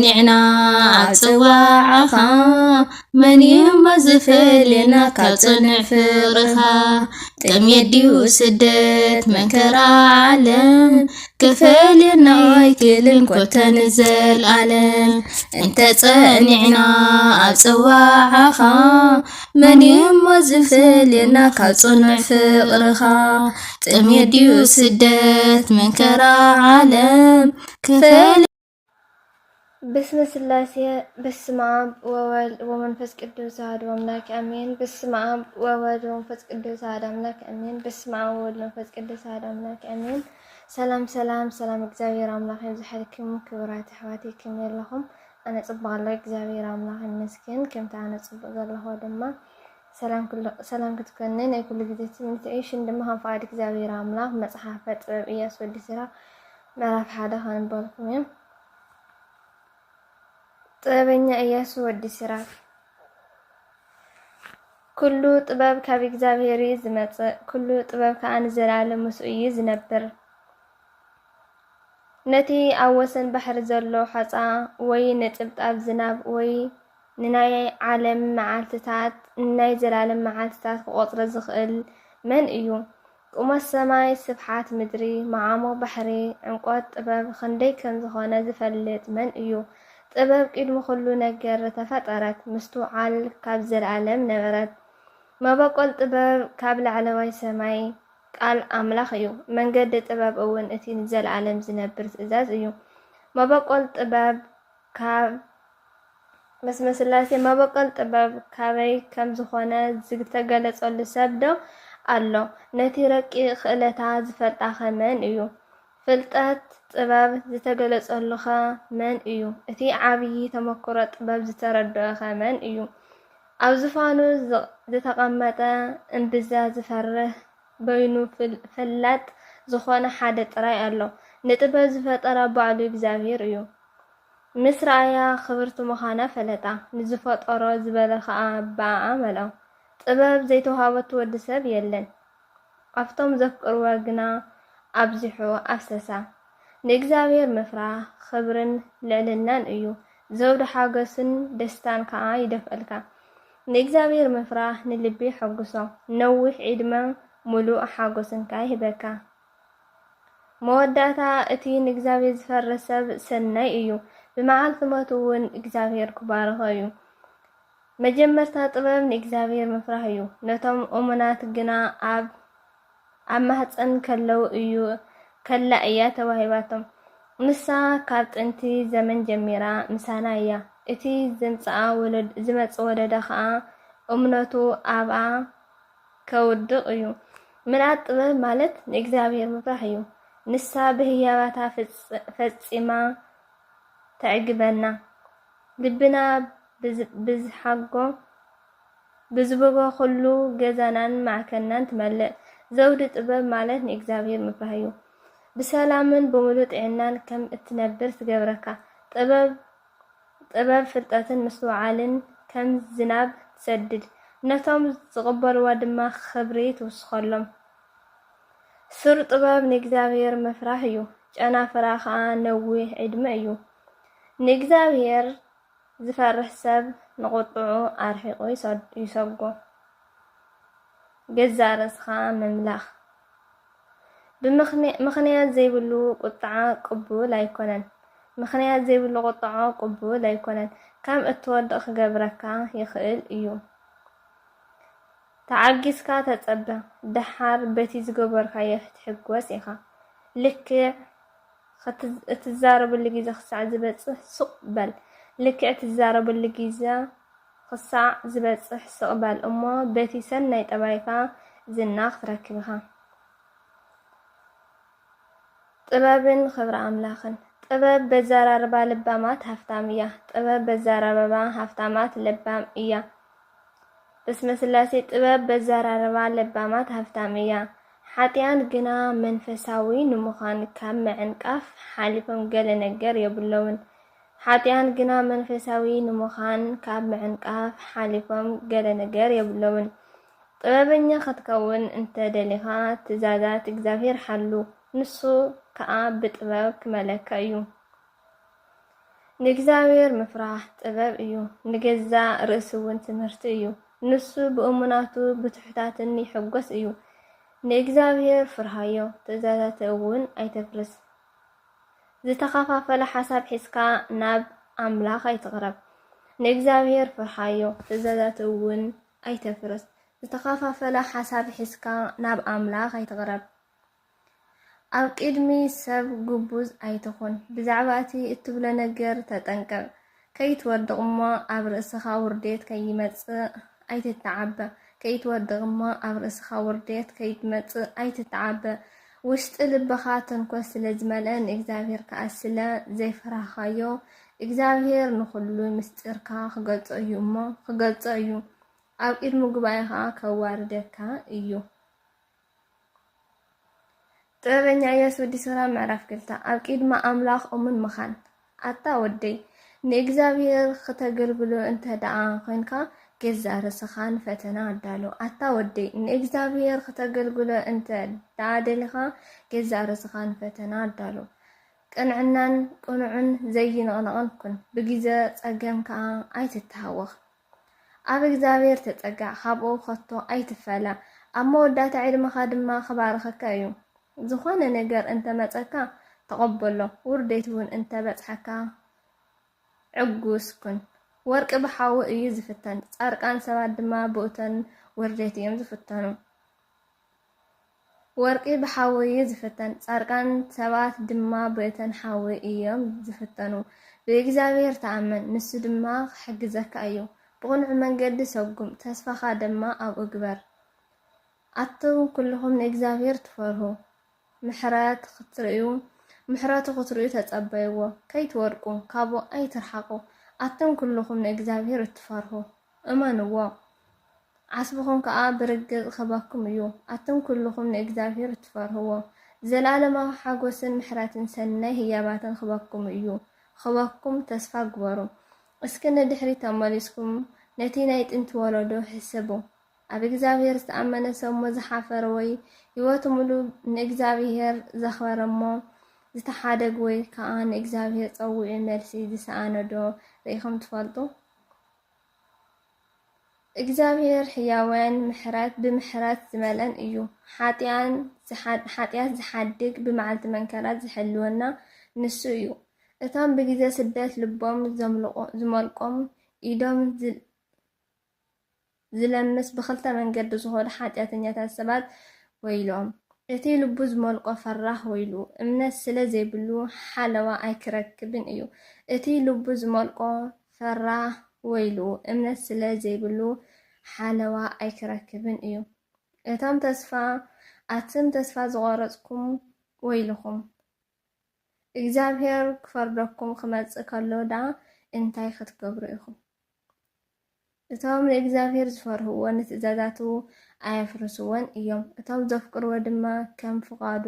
تጸنعنا عصواعخا من يمزفلنا كصنع فرخا كم يديو سدت من كرا عالم كفلنا كلن كتنزل عالم انت ጸنعنا عصواعخا من يمزفلنا كصنع فرخا كم يديو سدت من كرا عالم كفل بسم الله بسم عب وولد ومنفس قدوس أحد أملاك آمين بسم عب وولد ومنفس قدوس أحد أملاك آمين بسم عب وولد ومنفس قدوس أحد أملاك آمين سلام سلام سلام እግዚአብሔር አምላክ ይብዛሕልኩም ክብራት ኣሕዋትኩም የለኹም ኣነ ጽባቕ ኣሎ እግዚአብሔር አምላክ ይመስገን ከምታ ኣነ ጽባቕ ዘለኹ ድማ ሰላም ክትኮነ ናይ ኩሉ ግዜ ትምኒትሽን ድማ ሃፋድ እግዚአብሔር አምላክ መጽሐፈ ጥበብ ኢያሱ ወዲ ስራ ምዕራፍ 1 ከንበልኩም እየ ጥበበኛ ኢያሱ ወዲ ሲራክ ኩሉ ጥበብ ካብ እግዚአብሔር ዝመጽእ ኩሉ ጥበብ ከኣን ዘላለም መስኡይ ዝነብር ነቲ ኣብ ወሰን ባሕሪ ዘሎ ሓፃ ወይ ነጥብጣብ ዝናብ ወይ ንናይ ዓለም መዓልትታት ናይ ዘላለም መዓልትታት ክቆጽረ ዝኽእል መን እዩ ቁመት ሰማይ ስፍሓት ምድሪ መዓሞ ባሕሪ ዕንቆት ጥበብ ክንደይ ከም ዝኾነ ዝፈልጥ መን እዩ ጥበብ ቅድሚ ኩሉ ነገር ተፈጠረት ምስቱ ዓል ካብ ዘለዓለም ነበረት መበቆል ጥበብ ካብ ላዕለዋይ ሰማይ ቃል ኣምላኽ እዩ መንገዲ ጥበብ እውን እቲ ዘለዓለም ዝነብር ትእዛዝ እዩ መበቆል ጥበብ ካብ መስመስላሴ መበቆል ጥበብ ካበይ ከም ዝኾነ ዝተገለጸሉ ሰብ ዶ ኣሎ ነቲ ረቂቕ ክእለታ ዝፈልጣ ኸመን እዩ ፍልጠት ጥበብ ዝተገለጸሉኸ መን እዩ እቲ ዓብይ ተመክሮ ጥበብ ዝተረድኦ ኸመን እዩ ኣብ ዝፋኑ ዝተቐመጠ እምብዛ ዝፈርህ በይኑ ፍላጥ ዝኾነ ሓደ ጥራይ ኣሎ ንጥበብ ዝፈጠረ ባዕሉ እግዚአብሔር እዩ ምስ ረኣያ ክብርቲ ምዃና ፈለጣ ንዝፈጠሮ ዝበለ ከዓ በኣ መልኦ ጥበብ ዘይተዋሃበቱ ወዲ ሰብ የለን ኣብቶም ዘፍቅርዋ ግና ኣብዚሑ ኣፍሰሳ ንእግዚአብሔር ምፍራህ ክብርን ልዕልናን እዩ ዘውድ ሓጎስን ደስታን ከዓ ይደፍአልካ ንእግዚአብሔር ምፍራህ ንልቢ ሕጉሶ ነዊሕ ዕድመ ሙሉእ ሓጎስን ከዓ ይህበካ መወዳእታ እቲ ንእግዚአብሔር ዝፈርህ ሰብ ሰናይ እዩ ብመዓልቲ ሞቱ እውን እግዚአብሔር ክባርኾ እዩ መጀመርታ ጥበብ ንእግዚአብሔር ምፍራህ እዩ ነቶም እሙናት ግና ኣብ ማህፀን ከለው እዩ ከላ እያ ተዋሂባቶም ንሳ ካብ ጥንቲ ዘመን ጀሚራ ምሳና እያ እቲ ዝመጽእ ወለዳ ከዓ እምነቱ ኣብኣ ከውድቕ እዩ ምልኣት ጥበብ ማለት ንእግዚአብሔር ምፍራህ እዩ ንሳ ብህያባታ ፈጺማ ተዕግበና ልብና ብዝበጎ ኩሉ ገዛናን ማዕከናን ትመልእ ዘውዲ ጥበብ ማለት ንእግዚአብሔር ምፍራህ እዩ ብሰላምን ብሙሉእ ጥዕናን ከም እትነብር ትገብረካ ጥበብ ፍልጠትን ምስዋዓልን ከም ዝናብ ትሰድድ ነቶም ዝቕበልዋ ድማ ክብሪ ትውስኸሎም ስር ጥበብ ንእግዚአብሔር ምፍራህ እዩ ጨናፍራ ከዓ ነዊሕ ዕድመ እዩ ንእግዚአብሔር ዝፈርህ ሰብ ንቁጥዑ ኣርሒቑ ይሰጎ ገዛ ርእስኻ መምላኽ ብምኽንያት ዘይብሉ ቁጥዓ ቅቡል ኣይኮነን ምኽንያት ዘይብሉ ቁጥዓ ቅቡል ኣይኮነን ከም እትወድቕ ክገብረካ ይኽእል እዩ ተዓጊስካ ተጸበ ድሓር በቲ ዝገበርካዮ ክትሕጎስ ኢኻ ልክዕ እትዛረበሉ ግዜ ክሳዕ ዝበጽሕ ሱቕ በል ልክዕ እትዛረበሉ ግዜ ክሳዕ ዝበጽሕ ሱቕ በል እሞ በቲ ሰናይ ጠባይካ ዝና ክትረክብ ኢኻ ጥበብን ክብሪ ኣምላኽን ጥበብ በዘራርባ ልባማት ሃፍታም እያ ጥበብ በዘራርባ ሃፍታማት ልባም እያ በስመ ስላሴ ጥበብ በዘራርባ ልባማት ሃፍታም እያ ሓጢያን ግና መንፈሳዊ ንምዃን ካብ ምዕንቃፍ ሓሊፎም ገለ ነገር የብለውን ሓጢያን ግና መንፈሳዊ ንምዃን ካብ ምዕንቃፍ ሓሊፎም ገለ ነገር የብለውን ጥበበኛ ክትከውን እንተደሊኻ ትእዛዛት እግዚአብሔር ሓሉ ንሱ ከዓ ብጥበብ ክመለካ እዩ ንእግዚአብሔር ምፍራሕ ጥበብ እዩ ንገዛ ርእሲ እውን ትምህርቲ እዩ ንሱ ብእሙናቱ ብትሕታትን ይሕጎስ እዩ ንእግዚአብሔር ፍርሃዮ ትእዛዛቱ እውን ኣይተፍርስ ዝተኸፋፈለ ሓሳብ ሒዝካ ናብ ኣምላኽ ኣይትቕረብ ንእግዚአብሔር ፍርሃዮ ትእዛዛቱ እውን ኣይተፍርስ ዝተኸፋፈለ ሓሳብ ሒዝካ ናብ ኣምላኽ ኣይትቕረብ ኣብ ቅድሚ ሰብ ግቡዝ ኣይትኹን ብዛዕባ እቲ እትብሎ ነገር ተጠንቀቕ ከይትወድቕ እሞ ኣብ ርእስኻ ውርደት ከይመጽእ ኣይትተዓበ ከይትወድቕ እሞ ኣብ ርእስኻ ውርደት ከይትመጽእ ኣይትተዓበ ውሽጢ ልብኻ ተንኮስ ስለ ዝመልአ ንእግዚአብሔር ከዓ ስለ ዘይፈራኻዮ እግዚአብሔር ንኹሉ ምስጢርካ ክገልጾ እዩ እሞ ክገልጾ እዩ ኣብ ቅድሚ ጉባኤኻ ከዋርደካ እዩ ጥበበኛ ኢያሱ ወዲ ሰላም ምዕራፍ 2 ኣብ ቅድሚ ኣምላኽ እሙን ምኻን ኣታ ወደይ ንእግዚአብሔር ከተገልግሎ እንተ ደኣ ኮይንካ ገዛ ርእስኻን ፈተና ኣዳሎ ኣታ ወደይ ንእግዚአብሔር ከተገልግሎ እንተ ደኣ ደሊኻ ገዛ ርእስኻን ፈተና ኣዳሎ ቅንዕናን ቅኑዕን ዘይንቕንቕን ኩን ብግዜ ፀገም ከዓ ኣይትተሃወኽ ኣብ እግዚአብሔር ተጸጋዕ ካብኡ ከቶ ኣይትፈላ ኣብ መወዳእታ ዕድመኻ ድማ ክባርኸካ እዩ ዝኾነ ነገር እንተ መጸካ ተቐበሎ ውርደት እውን እንተ በጽሐካ ዕጉስ ኩን ወርቂ ብሓዊ እዩ ዝፍተን ጻርቃን ሰባት ድማ ብእቶን ውርደት እዮም ዝፍተኑ ወርቂ ብሓዊ እዩ ዝፍተን ጻርቃን ሰባት ድማ ብእቶን ሓዊ እዮም ዝፍተኑ ብእግዚአብሔር ተኣመን ንሱ ድማ ክሕግዘካ እዩ ብቕኑዕ መንገዲ ሰጉም ተስፋኻ ድማ ኣብኡ ግበር ኣቶም ኩልኹም ንእግዚአብሔር ትፈርሁ ምሕረቱ ክትርእዩ ተጸበይዎ ከይትወድቁ ካብኡ ኣይትርሓቁ ኣቶም ኩልኹም ንእግዚአብሔር እትፈርሁ እመንዎ ዓስብኹም ከዓ ብርግጽ ክበኩም እዩ ኣቶም ኩልኹም ንእግዚአብሔር እትፈርህዎ ዘላለማዊ ሓጎስን ምሕረትን ሰናይ ህያባትን ክበኩም እዩ ክበኩም ተስፋ ግበሩ እስኪ ንድሕሪት ተመሊስኩም ነቲ ናይ ጥንቲ ወለዶ ሕስቡ ኣብ እግዚአብሔር ዝተኣመነ ሰብ ዝሓፈረ ወይ ህይወቱ ሙሉ ንእግዚአብሔር ዘኽበረ እሞ ዝተሓደግ ወይ ከዓ ንእግዚአብሔር ፀዊዑ መልሲ ዝሰኣነዶ ርኢኹም ትፈልጡ እግዚአብሔር ሕያውን ብምሕረት ዝመልአን እዩ ሓጢአት ዝሓድግ ብመዓልቲ መንከራት ዝሕልወና ንሱ እዩ እቶም ብግዜ ስደት ልቦም ዝመልቆም ኢዶም ዝለምስ ብኽልተ መንገዲ ዝኸዱ ሓጢአተኛታት ሰባት ወይሎም እቲ ልቡ ዝመልቆ ፈራህ ወይሉ እምነት ስለ ዘይብሉ ሓለዋ ኣይክረክብን እዩ እቲ ልቡ ዝመልቆ ፈራህ ወይሉ እምነት ስለ ዘይብሉ ሓለዋ ኣይክረክብን እዩ እቶም ተስፋ ዝቆረጽኩም ወይልኹም እግዚአብሔር ክፈርደኩም ክመጽእ ከሎ ዳ እንታይ ክትገብሩ ኢኹም እቶም ንእግዚአብሔር ዝፈርህዎ ንትእዛዛቱ ኣየፍርስዎን እዮም እቶም ዘፍቅርዎ ድማ ከም ፍቓዱ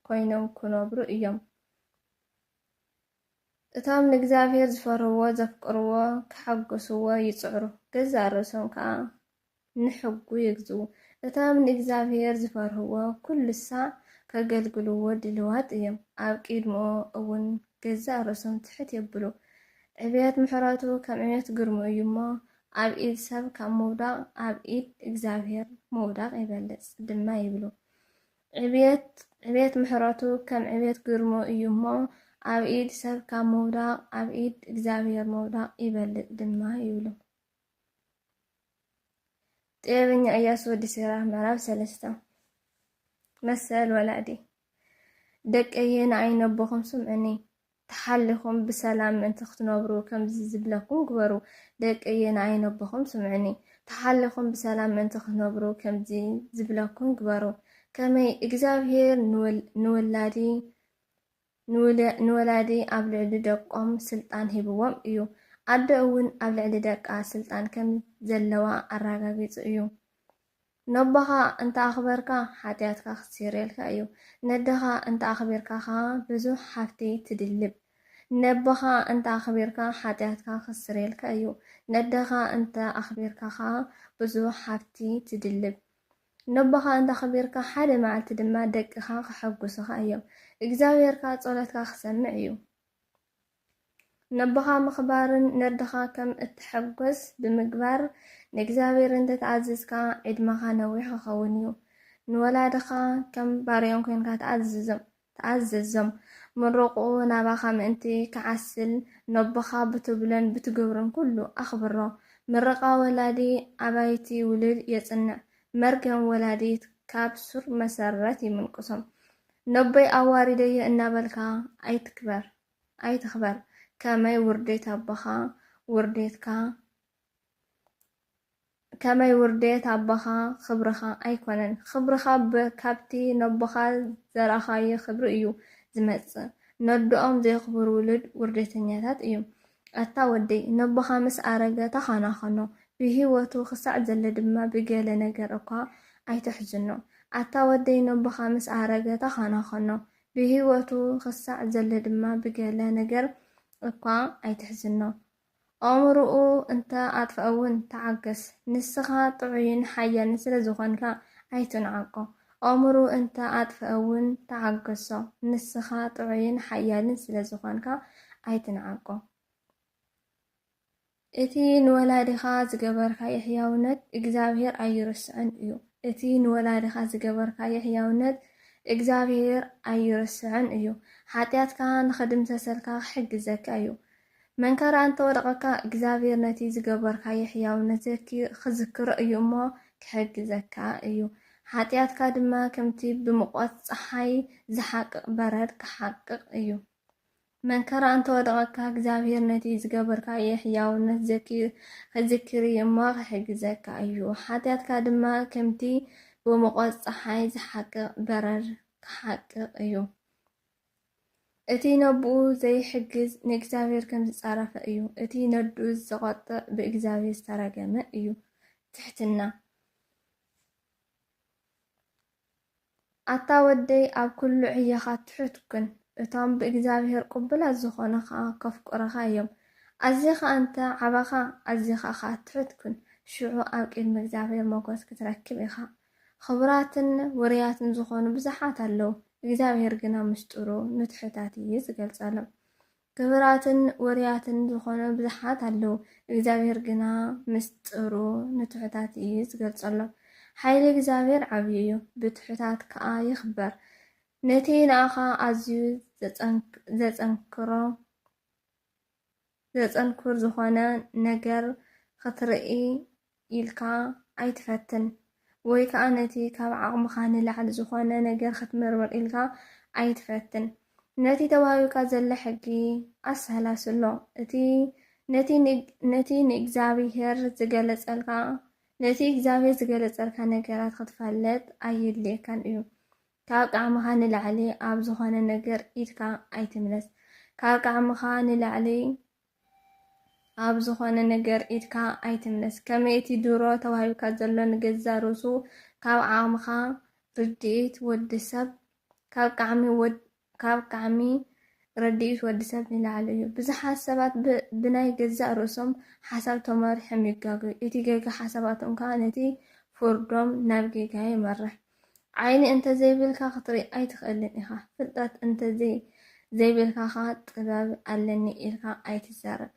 ኮይኖም ክነብሩ እዮም እቶም ንእግዚአብሔር ዝፈርህዎ ዘፍቅርዎ ክሐግስዎ ይጽዕሩ ገዛ ርእሶም ከዓ ንሕጉ ይግዝኡ እቶም ንእግዚአብሔር ዝፈርህዎ ኩሉ ሳዕ ከገልግልዎ ድልዋት እዮም ኣብ ቅድሚኡ እውን ገዛ ርእሶም ትሕት የብሉ ዕብየት ምሕረቱ ከም ዕብየት ግርሙ እዩ እሞ ኣብ ኢድ ሰብ ካብ ምውዳቕ ኣብ ኢድ እግዚአብሔር ምውዳቕ ይበልጽ ድማ ይብሉ ዕብየት ምሕረቱ ከም ዕብየት ግርሙ እዩ እሞ ኣብ ኢድ ሰብ ካብ ምውዳቕ ኣብ ኢድ እግዚአብሔር ምውዳቕ ይበልጽ ድማ ይብሉ ጥበበኛ ኢያሱ ወዲ ሰላም ምዕራፍ 3 መሰል ወላዲ ደቀየ ንዓይነቦኹም ስምዑኒ ተሓሊኹም ብሰላም ምእንቲ ክትነብሩ ከምዚ ዝብለኩም ግበሩ ደቀየ ንዓይነቦኹም ስምዑኒ ተሓሊኹም ብሰላም ምእንቲ ክትነብሩ ከምዚ ዝብለኩም ግበሩ ከመይ እግዚአብሔር ንወላዲ ኣብ ልዕሊ ደቆም ስልጣን ሂብዎም እዩ ኣደ እውን ኣብ ልዕሊ ደቃ ስልጣን ከም ዘለዋ ኣረጋጊጹ እዩ ነቦኻ እንተ ኣኽበርካ ሓጢአትካ ክስረየልካ እዩ ነደኻ እንተ ኣኽቢርካ ብዙሕ ሃብቲ ትድልብ ነቦኻ እንተ ኣኽቢርካ ሓጢአትካ ክስረየልካ እዩ ነደኻ እንተ ኣኽቢርካ ብዙሕ ሃብቲ ትድልብ ነቦኻ እንተ ኣኽቢርካ ሓደ መዓልቲ ድማ ደቅኻ ክሐጉሱኻ እዮም እግዚአብሔርካ ጸሎትካ ክሰምዕ እዩ نبخا مخبارن نردخا كم اتحقوس بمقبار نجزابير انت تعززكا عدمخا نويخا خونيو نولادخا كم باريون كوينكا تعززم مرقو نابخا مانتي كعسل نبخا بتبلن بتقبرن كله أخبره مرقا ولادي عبايتي ولد يصنع مرقم ولادي كابسر مسرتي من قسم نبي أواردي النابلكا أي تخبر كماي ورديت أبخا ورديتكا كماي ورديت أبخا خبرخا أيكونن خبرخا بكابتي نبخا زرخاي خبر إيو زمتص ندؤم زي خبر ولد ورديتنياتات إيو أتا ودي نبخا مس أرجع تخانو بهيوتو خسع زل دما بقال نجر أقا أي تحزنو أتا ودي نبخا مس أرجع تخانو بهيوتو خسع زل دما بقال نجر أقا أي تحزنو أمرؤو أنت أطفأون تعجس نسخة طعين حيا نسل زخانك أي تنعقو أمرؤو أنت أطفأون تعجسو نسخة طعين حيا نسل زخانك أي تنعقو إتي نولادخا زقبركا يحياونت إجزابير أيرسعن إيو إتي نولادخا زقبركا يحياونت إجزابير أيرسعن إيو حاتياتكا نخدم تسلكا حق زكا إيو من كان أنت ورقك إجزابير نتي زقبركا يحياونت زكي خذكر إيو ما كحق زكا إيو حاتياتكا دما كمتي بمقوات صحي زحق برد كحقق إيو من كرا أنت ودقك إجزابير نتي زقبركا يحياونت زكي خذكري ما حق زكا أيو حاتياتك دما كمتي بمقوات صحي زحق برد كحقق أيو إتي نبو زي حجز نإجزابير كم تتصرف أيو إتي ندوز زغطة بإجزابير سترقم أيو تحتنا أتا ودي أب كل عيخات تحتكن እቶም ብእግዚአብሔር ቅቡላት ዝኾኑ ኸዓ ከፍቅሩኻ እዮም ኣዝኻ እንተ ዓባኻ ኣዝኻ ኸ ትሑትኩን ሽዑ ኣብ ቅድሚ እግዚኣብሔር ሞገስ ክትረክብ ኢኻ ክቡራትን ውርያትን ዝኾኑ ብዙሓት ኣለዉ እግዚኣብሔር ግና ምስጢሩ ንትሑታት እዩ ዝገልጸሎም ክቡራትን ውርያትን ዝኾኑ ብዙሓት ኣለዉ እግዚኣብሔር ግና ምስጢሩ ንትሑታት እዩ ዝገልጸሎም ሓይሊ እግዚአብሔር ዓብዪ እዩ ብትሑታት ከዓ ይኽበር ነቲ ንኣኻ ኣዝዩ ዘጸንኩር ዝኾነ ነገር ክትርኢ ኢልካ ኣይትፈትን ወይ ከዓ ነቲ ካብ ዓቕምኻ ንላዕሊ ዝኾነ ነገር ክትምርምር ኢልካ ኣይትፈትን ነቲ ተዋሂብካ ዘለ ሕጊ ኣሰላስሎ ነቲ ንእግዚአብሔር ዝገለጸልካ ነገራት ክትፈልጥ ኣይድልየካን እዩ ካብ ቃዕምኻ ንላዕሊ ኣብ ዝኾነ ነገር ኢድካ ኣይትምለስ ካብ ቃዕምኻ ንላዕሊ ኣብ ዝኾነ ነገር ኢድካ ኣይትምለስ ከመይ እቲ ድሮ ተዋሂብካ ዘሎ ንገዛ ርእሱ ካብ ዓቕምኻ ርድኢት ወዲሰብ ካብ ቃዕሚ ርድኢት ወዲሰብ ንላዕሊ እዩ ብዙሓት ሰባት ብናይ ገዛእ ርእሶም ሓሳብ ተመሪሖም ይጋገዩ እቲ ገጋ ሓሳባቶም ከዓ ነቲ ፍርዶም ናብ ጌጋ ይመርሕ ዓይኒ እንተ ዘይብልካ ክትርኢ ኣይትኽእልን ኢኻ ፍልጠት እንተ ዘይብልካ ጥበብ ኣለኒ ኢልካ ኣይትዛረብ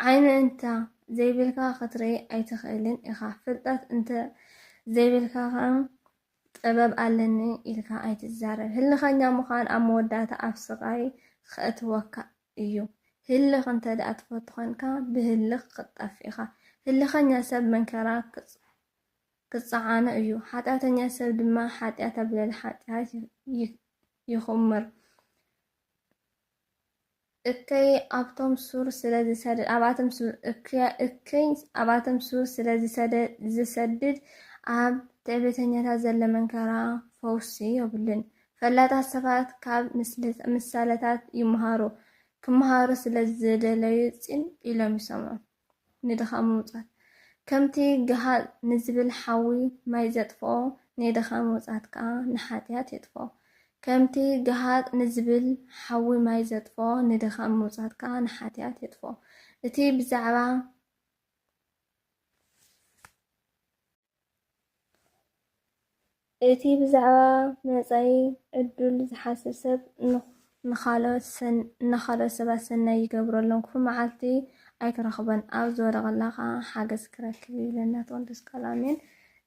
ዓይኒ እንተ ዘይብልካ ክትርኢ ኣይትኽእልን ኢኻ ፍልጠት እንተ ዘይብልካ ጥበብ ኣለኒ ኢልካ ኣይትዛረብ ህልኸኛ ምዃን ኣብ መወዳእታ ኣብ ስቃይ ክእትወካ እዩ ህልኽ እንተ ደኣ ትፈቱ ኮንካ ብህልኽ ክትጠፍእ ኢኻ ህልኸኛ ሰብ መንከራ ክፀዓኖ እዩ ሓጢአተኛ ሰብ ድማ ሓጢአት ኣብልዕሊ ሓጢአት ይኹምር እከይ ኣባቶም ሱር ስለዝሰድድ ኣብ ትዕቢተኛታት ዘለ መንከራ ፈውሲ የብሉን ፈላጣት ሰባት ካብ ምሳሌታት ይመሃሩ ክመሃሩ ስለዝደለዩ ጽን ኢሎም ይሰምዑ ንድኻም ምውጻት ከምቲ ገሃድ ንዝብል ሓዊ ማይ ዘጥፍኦ ንድኻም ምውጻት ከዓ ንሓጢአት የጥፍኦ ከምቲ ገሃድ ንዝብል ሓዊ ማይ ዘጥፍኦ ንድኻም ምውጻት ከዓ ንሓጢአት የጥፍኦ እቲ ብዛዕባ መጻኢ ዕዱል ዝሓስብ ሰብ ንኻልኦት ሰባት ሰናይ ይገብረሎም ክፉ መዓልቲ ኣይክረኽበን ኣብ ዝወደቐላኻ ሓገዝ ክረክብ ይብለና ተወንተስ ካላሜን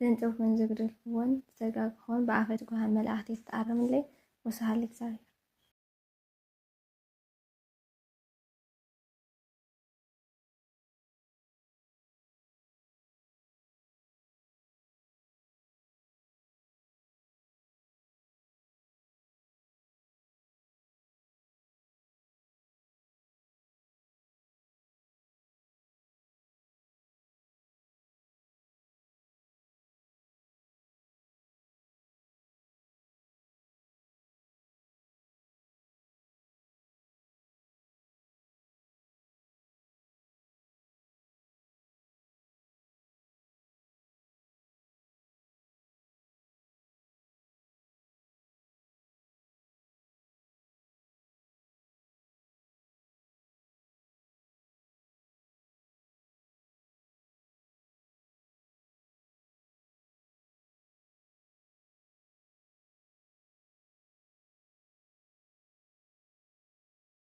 ዘንጥብኩን ዝግድልኩውን ዝተጋግኹን ብኣፈት ጉሃን መልእኽቲ ተኣርምለይ ወስሃሊ እግዚአብሔር